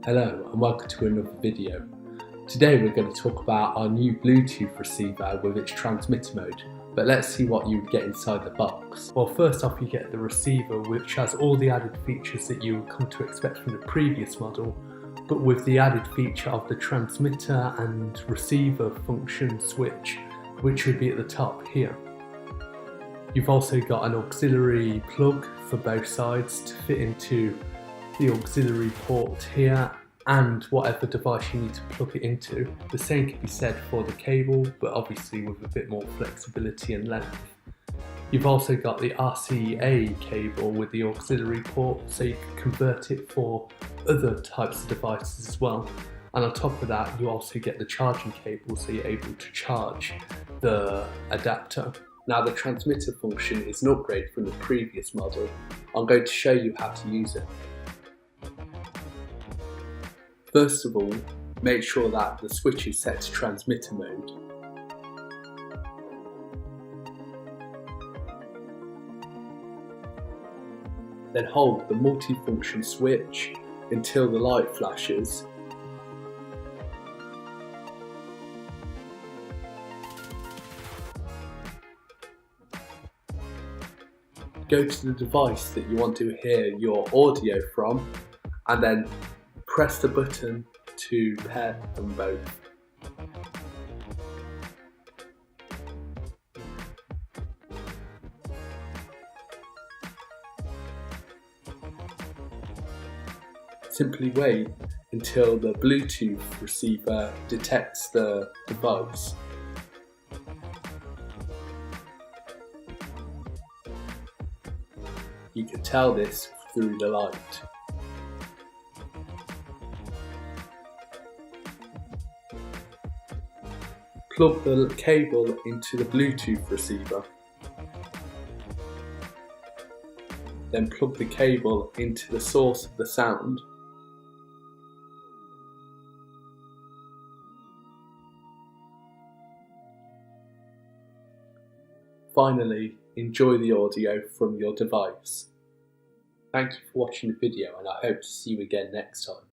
Hello and welcome to another video. Today we're going to talk about our new Bluetooth receiver with its transmitter mode, but let's see what you would get inside the box. Well, first off you get the receiver, which has all the added features that you would come to expect from the previous model, but with the added feature of the transmitter and receiver function switch, which would be at the top here. You've also got an auxiliary plug for both sides to fit into the auxiliary port here and whatever device you need to plug it into. The same can be said for the cable, but obviously with a bit more flexibility and length. You've also got the RCA cable with the auxiliary port, so you can convert it for other types of devices as well. And on top of that, you also get the charging cable, so you're able to charge the adapter. Now the transmitter function is an upgrade from the previous model. I'm going to show you how to use it. First of all, make sure that the switch is set to transmitter mode. Then hold the multifunction switch until the light flashes. Go to the device that you want to hear your audio from and then press the button to pair them both. Simply wait until the Bluetooth receiver detects the device. You can tell this through the light. Plug the cable into the Bluetooth receiver. Then plug the cable into the source of the sound. Finally, enjoy the audio from your device. Thank you for watching the video and I hope to see you again next time.